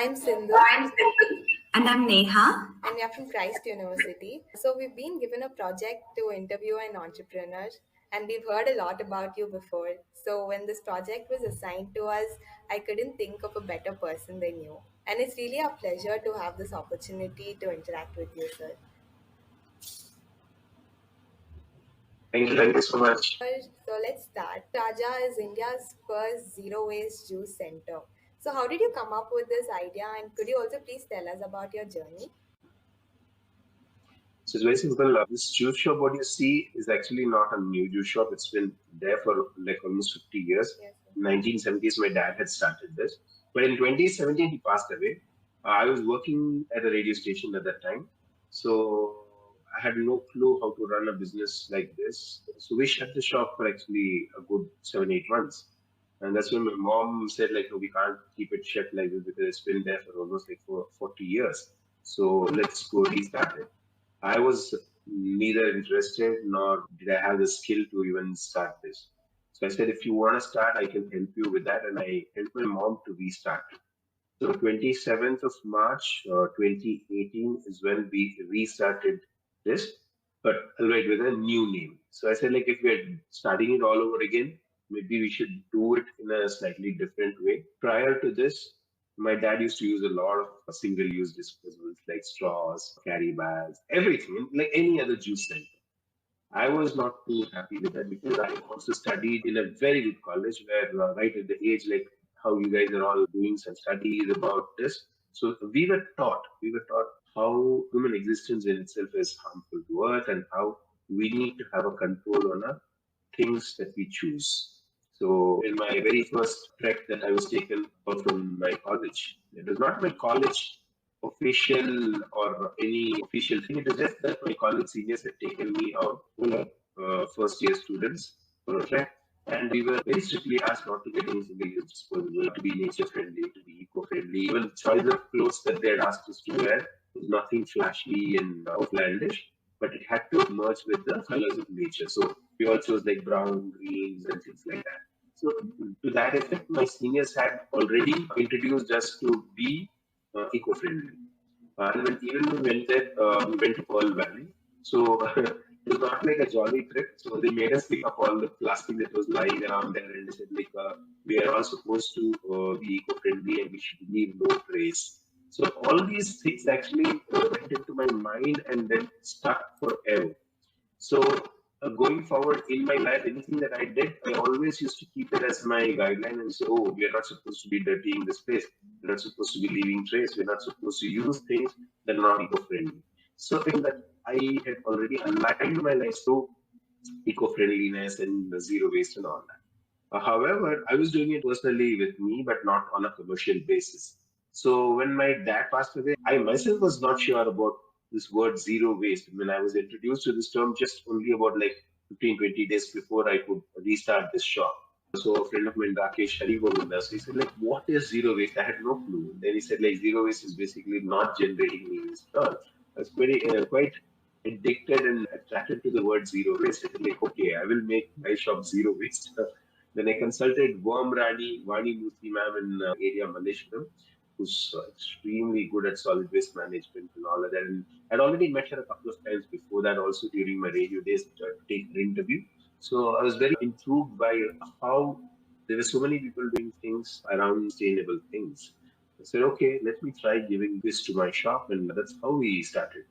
I'm Sindhu. And I'm Neha. And we are from Christ University. So we've been given a project to interview an entrepreneur, and we've heard a lot about you before. So when this project was assigned to us, I couldn't think of a better person than you. And it's really a pleasure to have this opportunity to interact with you, sir. Thank you so much. So let's start. Raja is India's first zero waste juice center. So how did you come up with this idea, and could you also please tell us about your journey? So it's very simple. This juice shop, what you see, is actually not a new juice shop. It's been there for like almost 50 years. Yes, sir. 1970s, my dad had started this. But in 2017, he passed away. I was working at a radio station at that time. So I had no clue how to run a business like this. So we shut the shop for actually a good 7, 8 months. And that's when my mom said, like, no, we can't keep it shut like this because it's been there for almost like for 40 years. So let's go restart it. I was neither interested nor did I have the skill to even start this. So I said, if you want to start, I can help you with that. And I helped my mom to restart. So 27th of March 2018 is when we restarted this, but right with a new name. So I said, like, if we're starting it all over again, maybe we should do it in a slightly different way. Prior to this, my dad used to use a lot of single-use disposables like straws, carry bags, everything, like any other juice center. I was not too happy with that because I also studied in a very good college where, right at the age like how you guys are all doing some studies about this. So we were taught how human existence in itself is harmful to Earth and how we need to have a control on our things that we choose. So in my very first trek that I was taken out from my college, it was not my college official or any official thing. It was just that my college seniors had taken me out, first year students for a trek. And we were very strictly asked not to get any single use disposable, to be nature friendly, to be eco friendly. Even the choice of clothes that they had asked us to wear was nothing flashy and outlandish, but it had to merge with the colors of nature. So we all chose like brown, greens, and things like that. So to that effect, my seniors had already introduced us to be eco-friendly. And even when we went to Pearl Valley. So it was not like a jolly trip. So they made us pick up all the plastic that was lying around there, and they said like we are all supposed to be eco-friendly and we should leave no trace. So all these things actually went into my mind and then stuck forever. So going forward in my life, anything that I did, I always used to keep it as my guideline and say, oh, we are not supposed to be dirtying this place. We're not supposed to be leaving trace. We're not supposed to use things that are not eco-friendly. So in that I had already aligned my life to eco-friendliness and zero waste and all that. However, I was doing it personally with me, but not on a commercial basis. So when my dad passed away, I myself was not sure about this word zero waste. When I was introduced to this term just only about like 15, 20 days before I could restart this shop. So a friend of mine, Rakesh Harigovindas, he said, like, what is zero waste? I had no clue. Then he said, like, zero waste is basically not generating any waste at all. I was quite addicted and attracted to the word zero waste. I said, like, okay, I will make my shop zero waste. Then I consulted Worm Rani, Vani Murthy ma'am in area Malleshwaram, who's extremely good at solid waste management and all of that. And I'd already met her a couple of times before that, also during my radio days to take her interview. So I was very intrigued by how there were so many people doing things around sustainable things. I said, okay, let me try giving this to my shop, and that's how we started.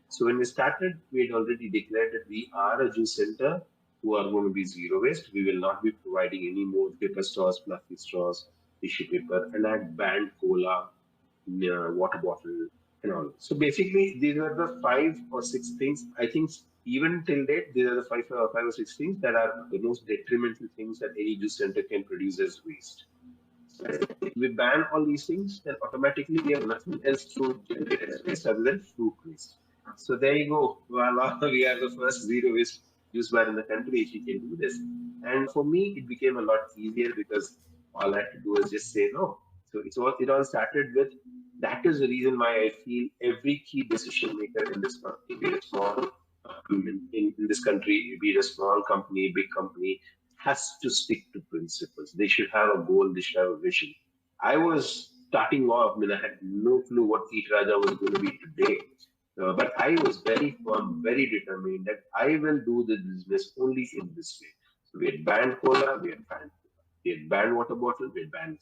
So when we started, we had already declared that we are a juice center who are going to be zero waste. We will not be providing any more paper straws, plastic straws, tissue paper, and I had banned cola, water bottle, and all. So basically, these are the 5 or 6 things. I think even till date, these are the 5 or 6 things that are the most detrimental things that any juice center can produce as waste. So if we ban all these things, then automatically we have nothing else to generate as waste other than fruit waste. So there you go. Well, we are the first zero waste juice bar in the country if we can do this. And for me, it became a lot easier because all I had to do was just say no. So it all started with that is the reason why I feel every key decision maker in this country, be it small in this country, be it a small company, big company, has to stick to principles. They should have a goal, they should have a vision. I was starting off, I mean, I had no clue what Eat Raja was going to be today. But I was very firm, very determined that I will do the business only in this way. So we had banned cola, we had banned water bottle, we had banned.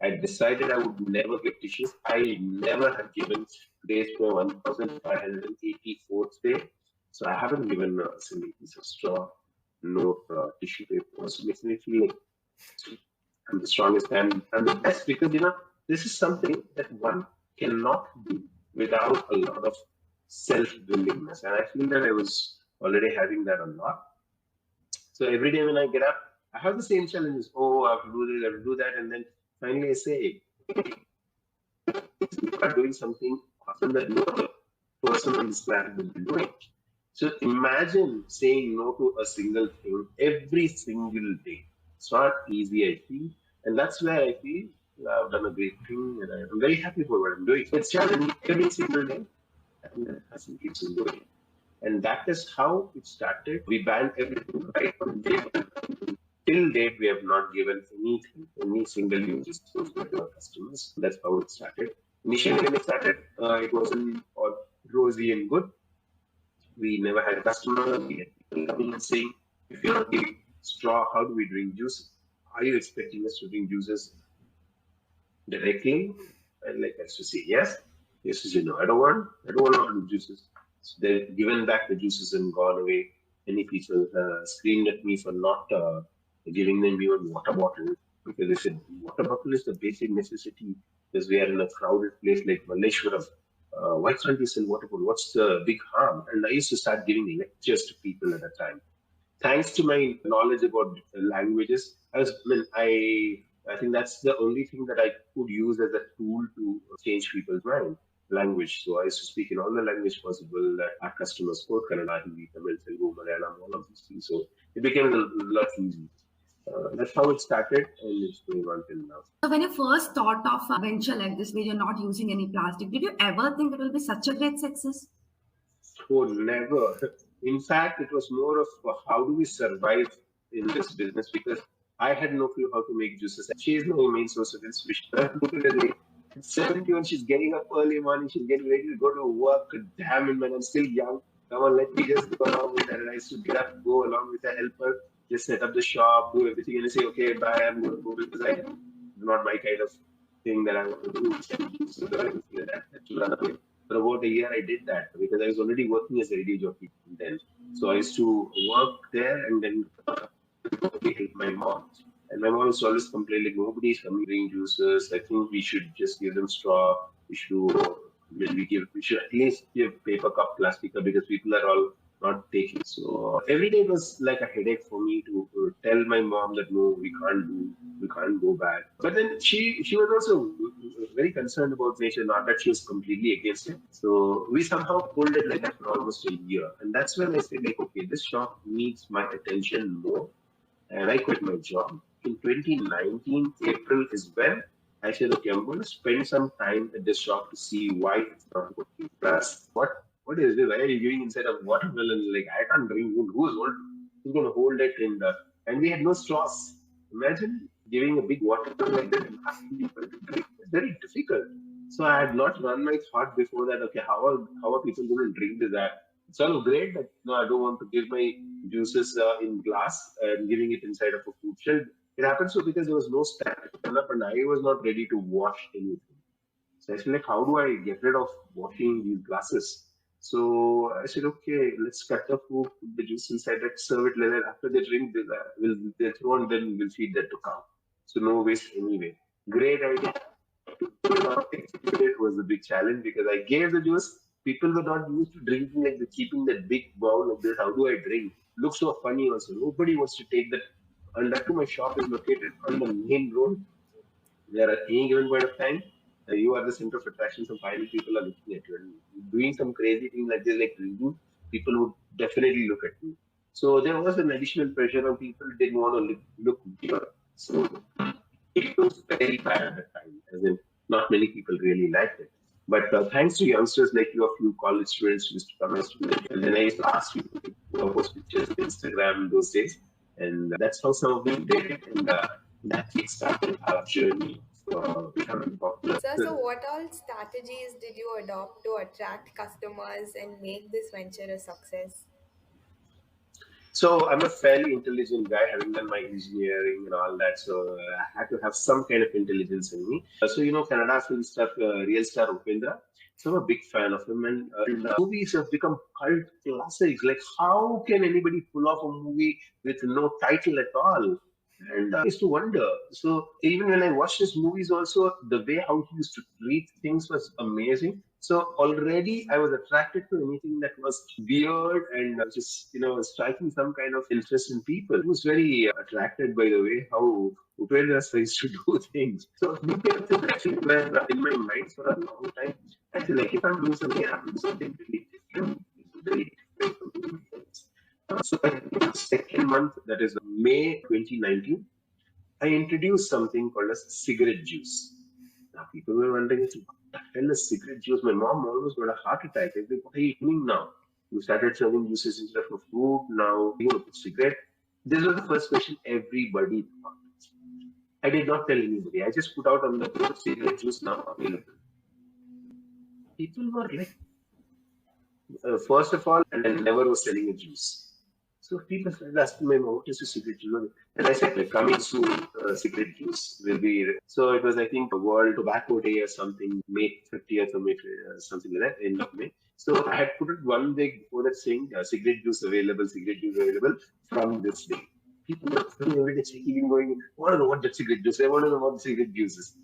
I decided I would never give tissues. I never have given. Today's my 1584th day. So I haven't given a single piece of straw, no tissue paper. So it makes me feel like I'm the strongest and the best because, this is something that one cannot do without a lot of self-willingness. And I feel that I was already having that a lot. So every day when I get up, I have the same challenges. Oh, I have to do this, I have to do that. And then finally I say, you are doing something awesome that no other person on this planet will be doing. So imagine saying no to a single thing every single day. It's not easy, I feel. And that's where I feel I've done a great thing and I'm very happy for what I'm doing. It's challenging every single day. And that has to keep on doing. And that is how it started. We banned everything right from day one. Till date, we have not given anything, any single use to our customers. That's how it started. Initially, when it started, it wasn't all rosy and good. We never had customers. We had people coming and saying, if you're not giving straw, how do we drink juice? Are you expecting us to drink juices directly? And like us to say yes. Yes, to say no. I don't want to do juices. So they've given back the juices and gone away. Many people screamed at me for not giving them even water bottle because they said water bottle is the basic necessity because we are in a crowded place like Malleshwaram. Why can't we sell water bottle? What's the big harm? And I used to start giving lectures to people at that time. Thanks to my knowledge about languages, I think that's the only thing that I could use as a tool to change people's mind. Language. So I used to speak in all the language possible that our customers spoke: Kannada, Hindi, Tamil, Telugu, Malayalam, all of these things. So it became a lot easier. That's how it started, and it's going on till now. So when you first thought of a venture like this, where you're not using any plastic, did you ever think it will be such a great success? Oh, never. In fact, it was more of how do we survive in this business because I had no clue how to make juices. She is my main source of inspiration. Look at her. At 71, she's getting up early morning, she's getting ready to go to work. Damn it, man, I'm still young. Come on, let me just go along with her. And I used to get up, go along with her, help her, just set up the shop, do everything, and I say, okay, bye, I'm going to go because it's not my kind of thing that I want to do. So that to run away. For about a year, I did that because I was already working as a radio jockey then. So I used to work there and then help my mom. And my mom used to always complain, like, nobody's coming green juices. I think we should just give them straw. We should at least give paper cup, plastic cup because people are all not taking. So every day was like a headache for me to tell my mom that no, we can't go back. But then she was also very concerned about nature, not that she was completely against it. So we somehow pulled it like that for almost a year. And that's when I said, like, okay, this shop needs my attention more. And I quit my job. In 2019, April is when I said, okay, I'm going to spend some time at this shop to see why it's not working. Plus, what is this? Why are you giving inside of watermelon? Like, I can't drink. Who's going to hold it in the... And we had no straws. Imagine giving a big watermelon like that and asking people to drink. It's very difficult. So I had not run my thought before that, okay, how are people going to drink this? It's all great, but no, I don't want to give my juices in glass and giving it inside of a food shelf. It happened so because there was no stand up and I was not ready to wash anything. So I said, like, how do I get rid of washing these glasses? So I said, okay, let's cut the food, put the juice inside, let's serve it later. After they drink, they'll throw and then we'll feed that to cow. So no waste anyway. Great idea. It was a big challenge because I gave the juice. People were not used to drinking like keeping that big bowl of this. How do I drink? Looks so funny also. Nobody wants to take that. And that too, my shop is located on the main road. There at any given point of time, you are the center of attraction. Some finally people are looking at you and doing some crazy thing like this, like drinking. People would definitely look at you. So there was an additional pressure on people. They didn't want to look deeper. So it was very bad at the time. As in, not many people really liked it. But thanks to youngsters like you, a few college students used to come and then I used to ask you to post pictures on Instagram those days. And that's how some of them did it. And that kickstarted our journey becoming popular. Sir, so what all strategies did you adopt to attract customers and make this venture a success? So I'm a fairly intelligent guy, having done my engineering and all that. So I had to have some kind of intelligence in me. So Kannada film star, real star Upendra. So I'm a big fan of him, and movies have become cult classics. Like, how can anybody pull off a movie with no title at all? And I used to wonder. So even when I watched his movies, also the way how he used to treat things was amazing. So already I was attracted to anything that was weird and just striking some kind of interest in people. I was very attracted by the way how Upendra used to do things. So these kind of things actually were in my mind for a long time. I feel like if I'm doing something, I have to do something really different. Very different from doing things. So in the second month, that is May 2019, I introduced something called as cigarette juice. Now people were wondering, what the hell is cigarette juice? My mom almost got a heart attack. I was like, what are you doing now? You started serving juices instead of food. Now you want to put cigarette. This was the first question everybody thought. I did not tell anybody. I just put out on the board cigarette juice now available. People were like, first of all, and I never was selling a juice. So people started asking me, what is a cigarette juice? And I said, like, coming soon, cigarette juice will be. So it was, I think, a World Tobacco Day or something, May 30th or May, something like that, end of May. So I had put it one day before that saying, cigarette juice available from this day. People were every day checking, going, I want to know what the cigarette juice is. I want to know what the cigarette juice is.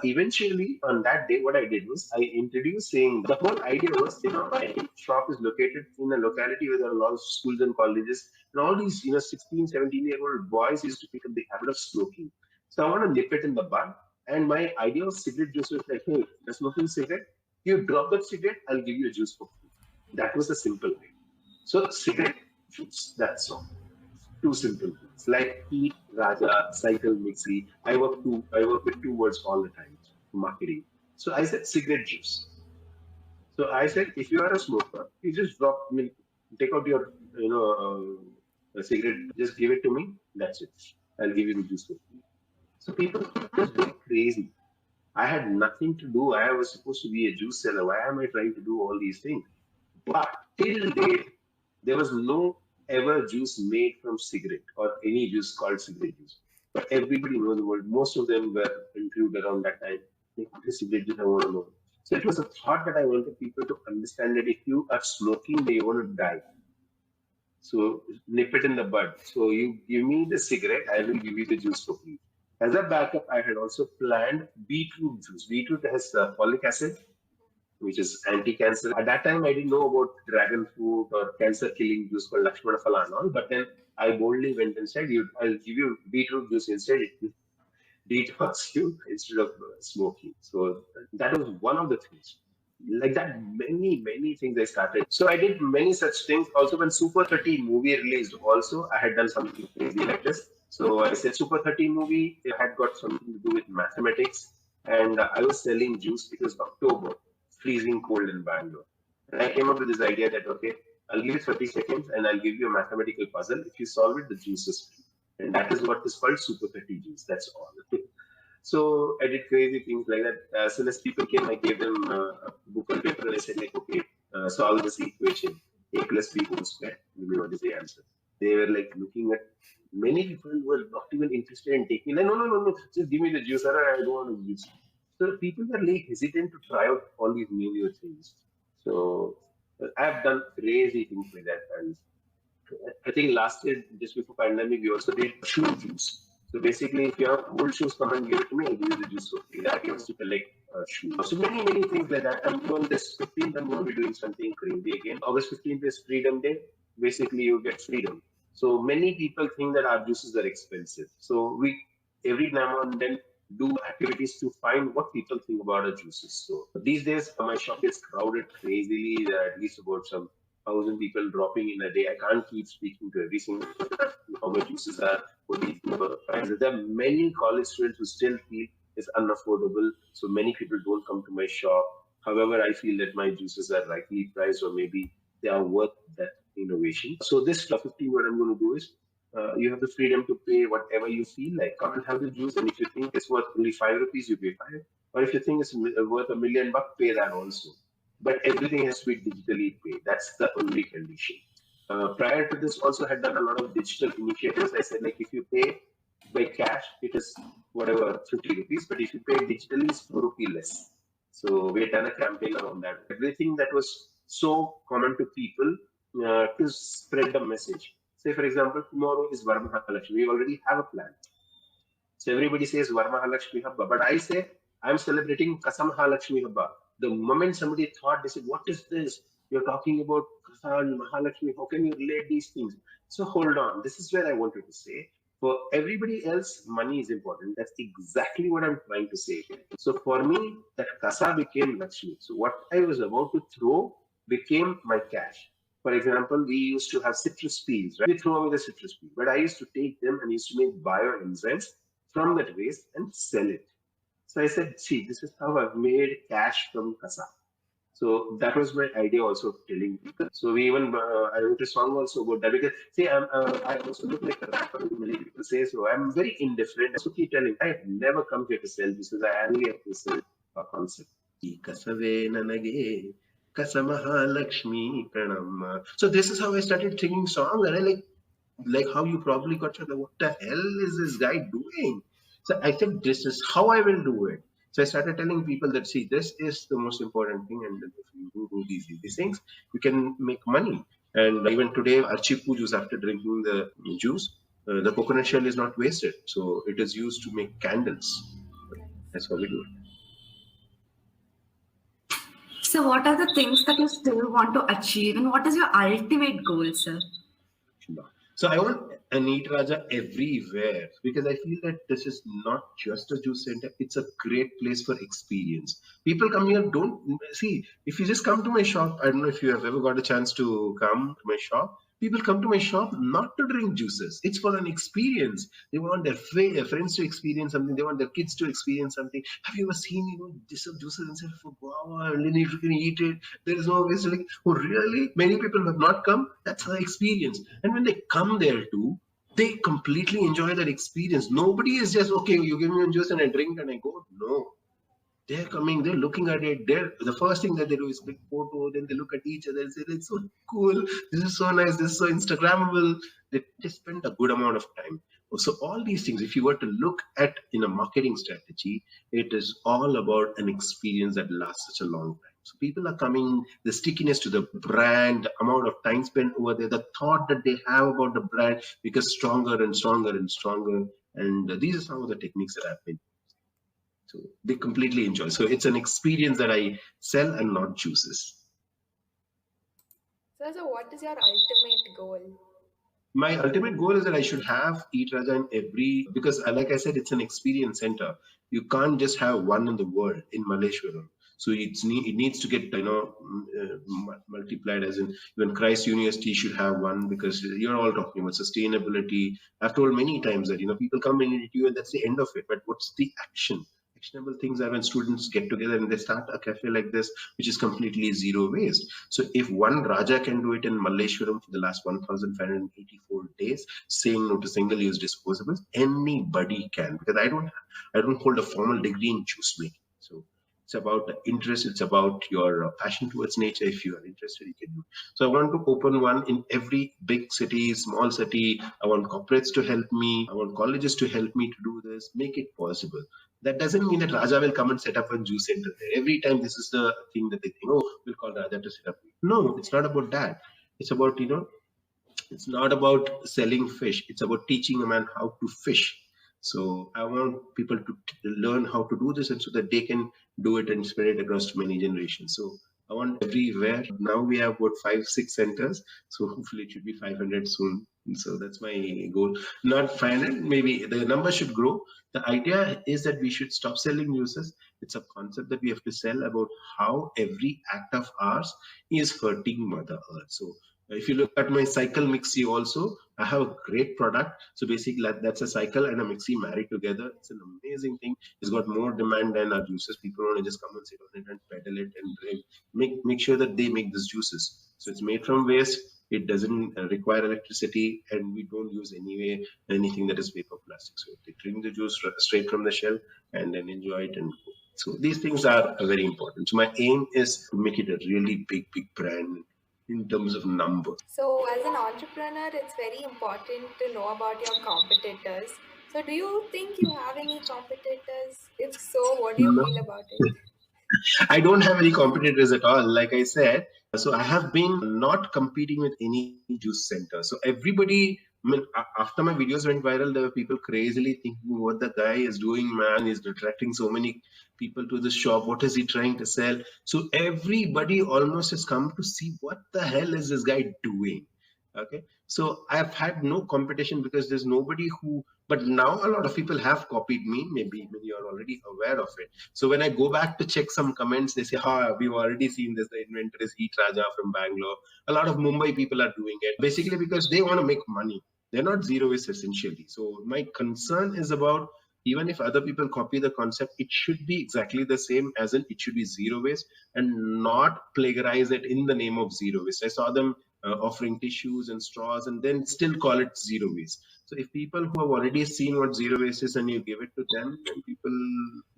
Eventually, on that day, what I did was I introduced saying the whole idea was, my shop is located in a locality where there are a lot of schools and colleges, and all these, 16, 17-year-old boys used to pick up the habit of smoking. So I want to nip it in the bud. And my idea of cigarette juice was like, hey, you're smoking cigarette, you drop that cigarette, I'll give you a juice for free. That was the simple way. So cigarette juice, that's all. Two simple things like eat, Raja, cycle, mixi. I work with two words all the time, marketing. So I said cigarette juice. So I said, if you are a smoker, you just take out your, cigarette, just give it to me. That's it. I'll give you the juice for free. So people just went crazy. I had nothing to do. I was supposed to be a juice seller. Why am I trying to do all these things? But till date, there was no ever juice made from cigarette or any juice called cigarette juice. But everybody knows the word. Most of them were interviewed around that time. Like, what is cigarette juice? I want to know. So it was a thought that I wanted people to understand that if you are smoking, they want to die. So nip it in the bud. So you give me the cigarette, I will give you the juice for free. As a backup, I had also planned beetroot juice. Beetroot has folic acid, which is anti-cancer. At that time, I didn't know about dragon fruit or cancer-killing juice called Lakshmana Phala and all. But then I boldly went and said, I'll give you beetroot juice instead. It will detox you instead of smoking. So that was one of the things. Like that, many things I started. So I did many such things. Also, when Super 30 movie released, also I had done something crazy like this. So I said Super 30 movie, it had got something to do with mathematics. And I was selling juice because October, freezing cold in Bangalore. And I came up with this idea that, okay, I'll give you 30 seconds and I'll give you a mathematical puzzle. If you solve it, the juice is free. And that is what is called Super 30 juice. That's all. So I did crazy things like that. As soon as people came, I gave them a book on paper and I said, like, okay, solve this equation. A plus B whole square. Give me what is the answer. They were like looking at, many people were not even interested in taking, like, no, just give me the juice. I don't want to juice. So people were like hesitant to try out all these new things. So I've done crazy things like that. And I think last year, just before pandemic, we also did shoe juice. So basically, if you have old shoes, come and give it to me, I'll give you the juice for free. That was to collect shoes. So many things like that. And on this 15th, I'm going to be doing something crazy again. August 15th is Freedom Day. Basically, you get freedom. So many people think that our juices are expensive. So we, every now and then, do activities to find what people think about our juices. So these days, my shop is crowded crazily. There are at least about some 1,000 people dropping in a day. I can't keep speaking to every single person how much juices are, what these prices. There are many college students who still feel it's unaffordable. So many people don't come to my shop. However, I feel that my juices are rightly priced, or maybe they are worth that innovation. So this 15, what I'm going to do is You have the freedom to pay whatever you feel like. Come and have the juice, and if you think it's worth only 5 rupees, you pay 5. Or if you think it's worth $1 million, pay that also. But everything has to be digitally paid. That's the only condition. Prior to this, also had done a lot of digital initiatives. I said, like, if you pay by cash, it is whatever 50 rupees, but if you pay digitally, it's 4 rupee less. So we had done a campaign around that. Everything that was so common to people to spread the message. Say, for example, tomorrow is Varamahalakshmi. We already have a plan. So everybody says Varamahalakshmi Habba, but I say I'm celebrating Kasamahalakshmi Habba. The moment somebody thought, they said, "What is this? You're talking about Kasan, Mahalakshmi. How can you relate these things?" So hold on. This is where I wanted to say. For everybody else, money is important. That's exactly what I'm trying to say here. So for me, that Kasa became Lakshmi. So what I was about to throw became my cash. For example, we used to have citrus peels, right? We throw away the citrus peel, but I used to take them and used to make bioenzymes from that waste and sell it. So I said, see, this is how I've made cash from Kasa. So that was my idea also of telling people. So we even, I wrote a song also about that because, see, I also look like a rapper, many people say so. I'm very indifferent. So keep telling, I have never come here to sell because I only have to sell a concept. Kasave nanage, Kasamahalakshmi pranama. So this is how I started singing songs, and I like how you probably got to know what the hell is this guy doing. So I think this is how I will do it. So I started telling people that, see, this is the most important thing, and if you do these things, you can make money. And even today, our chipu juice, after drinking the juice, the coconut shell is not wasted, so it is used to make candles. That's how we do it. So what are the things that you still want to achieve, and what is your ultimate goal, sir? So I want an Eat Raja everywhere because I feel that this is not just a juice center. It's a great place for experience. People come here, don't see, if you just come to my shop, I don't know if you have ever got a chance to come to my shop. People come to my shop not to drink juices. It's for an experience. They want their friends to experience something. They want their kids to experience something. Have you ever seen, this juices and said, wow, and then if you can eat it, there is no waste. Like, oh, really? Many people have not come. That's the experience. And when they come there too, they completely enjoy that experience. Nobody is just, okay, you give me a juice and I drink and I go. No. They're coming, they're looking at it. The first thing that they do is click photo, then they look at each other and say, it's so cool, this is so nice, this is so Instagrammable. They spend a good amount of time. So all these things, if you were to look at in a marketing strategy, it is all about an experience that lasts such a long time. So people are coming, the stickiness to the brand, the amount of time spent over there, the thought that they have about the brand becomes stronger and stronger and stronger. And these are some of the techniques that I've been. So they completely enjoy. So it's an experience that I sell and not juices. So what is your ultimate goal? My ultimate goal is that I should have Eat Raja in every, because like I said, it's an experience center. You can't just have one in the world in Malleshwaram. So it needs to get multiplied, as in even Christ University should have one, because you're all talking about sustainability. I've told many times that people come in and you and that's the end of it. But what's the action? Actionable things are when students get together and they start a cafe like this, which is completely zero waste. So if one Raja can do it in Malleshwaram for the last 1,584 days, saying no to single-use disposables, anybody can, because I don't hold a formal degree in juice making. So it's about the interest. It's about your passion towards nature. If you are interested, you can do. So I want to open one in every big city, small city. I want corporates to help me. I want colleges to help me to do this. Make it possible. That doesn't mean that Raja will come and set up a juice center there. Every time this is the thing that they think, oh, we'll call Raja to set up. No, it's not about that. It's about, it's not about selling fish. It's about teaching a man how to fish. So I want people to learn how to do this, and so that they can do it and spread it across many generations. So I want everywhere. Now we have about 5-6 centers. So hopefully it should be 500 soon. So that's my goal. Not 500, maybe the number should grow. The idea is that we should stop selling juices. It's a concept that we have to sell about how every act of ours is hurting Mother Earth. So if you look at my cycle mixie also, I have a great product. So basically that's a cycle and a mixie married together. It's an amazing thing. It's got more demand than our juices. People want to just come and sit on it and pedal it and drink. Make sure that they make these juices. So it's made from waste. It doesn't require electricity, and we don't use anything that is paper plastic. So they drink the juice straight from the shell and then enjoy it and go. So these things are very important. So my aim is to make it a really big brand in terms of numbers. So, as an entrepreneur, it's very important to know about your competitors. So, do you think you have any competitors? If so, what do you No. feel about it? I don't have any competitors at all. Like I said, so I have been not competing with any juice center. So everybody, I mean, after my videos went viral, there were people crazily thinking, what the guy is doing, man, he's attracting so many people to the shop. What is he trying to sell? So everybody almost has come to see what the hell is this guy doing. Okay. So I've had no competition because there's nobody who, but now a lot of people have copied me. Maybe you're already aware of it. So when I go back to check some comments, they say, we've already seen this. The inventor is Heat Raja from Bangalore. A lot of Mumbai people are doing it basically because they want to make money. They're not zero waste essentially. So my concern is about, even if other people copy the concept, it should be exactly the same, as in it should be zero waste and not plagiarize it in the name of zero waste. I saw them offering tissues and straws and then still call it zero waste. So if people who have already seen what zero waste is and you give it to them, then people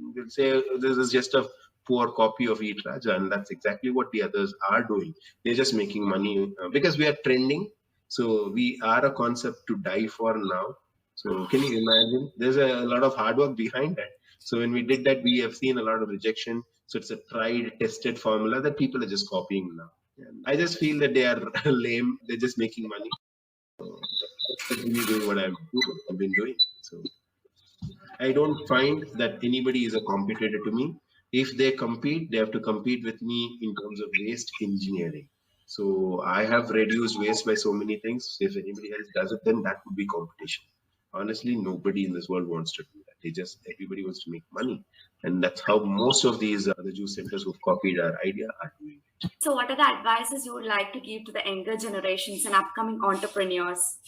will say this is just a poor copy of Eat Raja, and that's exactly what the others are doing. They're just making money because we are trending. So we are a concept to die for now. So can you imagine? There's a lot of hard work behind that. So when we did that, we have seen a lot of rejection. So it's a tried, tested formula that people are just copying now. And I just feel that they are lame. They're just making money. So that's really doing what I've been doing. So I don't find that anybody is a competitor to me. If they compete, they have to compete with me in terms of waste engineering. So I have reduced waste by so many things. If anybody else does it, then that would be competition. Honestly, nobody in this world wants to do that. Everybody wants to make money. And that's how most of these the juice centers who've copied our idea are doing it. So, what are the advices you would like to give to the younger generations and upcoming entrepreneurs?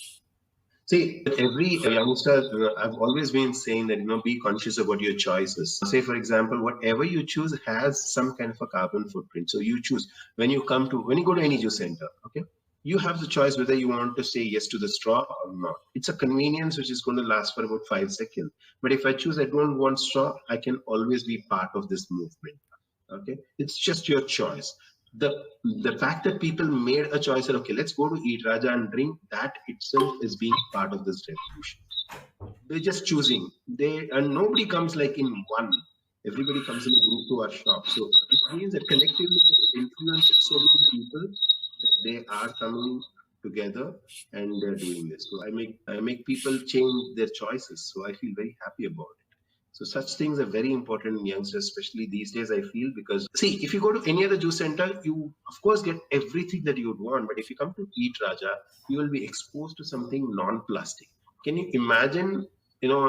See, every youngster, I've always been saying that, be conscious about your choices. Say, for example, whatever you choose has some kind of a carbon footprint. So you choose when you go to any juice center, okay? You have the choice whether you want to say yes to the straw or not. It's a convenience which is going to last for about 5 seconds. But if I choose I don't want straw, I can always be part of this movement. Okay, it's just your choice. The fact that people made a choice that okay, let's go to Eat Raja and drink, that itself is being part of this revolution. They're just choosing. And nobody comes like in one. Everybody comes in a group to our shop. So it means that collectively they influence so many people that they are coming together and they're doing this. So I make people change their choices. So I feel very happy about it. So such things are very important in youngsters, especially these days, I feel, because see, if you go to any other juice center, you of course get everything that you would want. But if you come to Eat Raja, you will be exposed to something non-plastic. Can you imagine,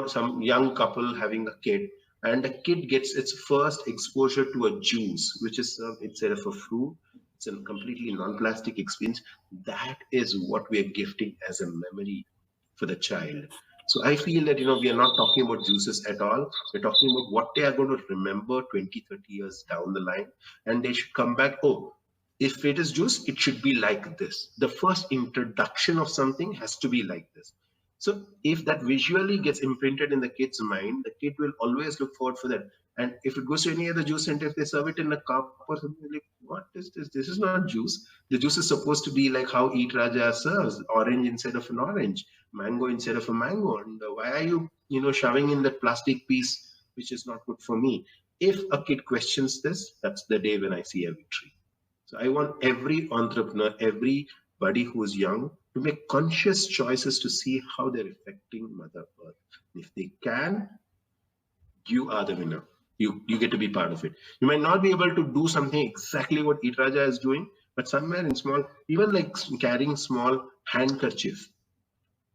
some young couple having a kid, and the kid gets its first exposure to a juice, which is served instead of a fruit. It's a completely non-plastic experience. That is what we are gifting as a memory for the child. So I feel that, we are not talking about juices at all. We're talking about what they are going to remember 20, 30 years down the line. And they should come back, oh, if it is juice, it should be like this. The first introduction of something has to be like this. So if that visually gets imprinted in the kid's mind, the kid will always look forward for that. And if it goes to any other juice center, if they serve it in a cup or something, like, what is this? This is not juice. The juice is supposed to be like how Eat Raja serves, orange instead of an orange, mango instead of a mango. And why are you, shoving in that plastic piece, which is not good for me? If a kid questions this, that's the day when I see a victory. So I want every entrepreneur, everybody who is young, to make conscious choices to see how they're affecting Mother Earth. If they can, you are the winner. You get to be part of it. You might not be able to do something exactly what Eat Raja is doing, but somewhere in small, even like carrying small handkerchief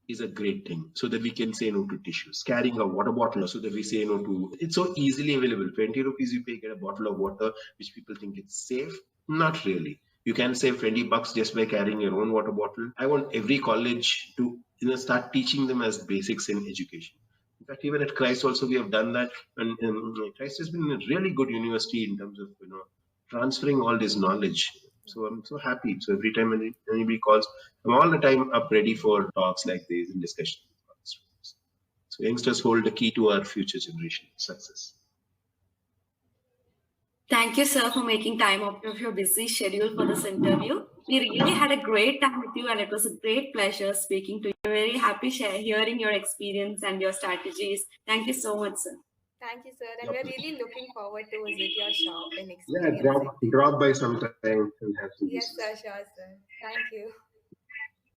is a great thing, so that we can say no to tissues. Carrying a water bottle so that we say no to, it's so easily available. 20 rupees you pay, get a bottle of water, which people think it's safe. Not really. You can save 20 bucks just by carrying your own water bottle. I want every college to start teaching them as basics in education. In fact, even at Christ also we have done that, and Christ has been a really good university in terms of transferring all this knowledge. So I'm so happy. So every time anybody calls, I'm all the time up ready for talks like these and discussions. So youngsters hold the key to our future generation success. Thank you, sir, for making time out of your busy schedule for this interview. We really had a great time with you, and it was a great pleasure speaking to you. We're very happy hearing your experience and your strategies. Thank you so much, sir. Thank you, sir. And we're really looking forward to visit your shop and Yeah, experience it. drop by sometime and have some Yes, business. sir. Sure, sir. Thank you.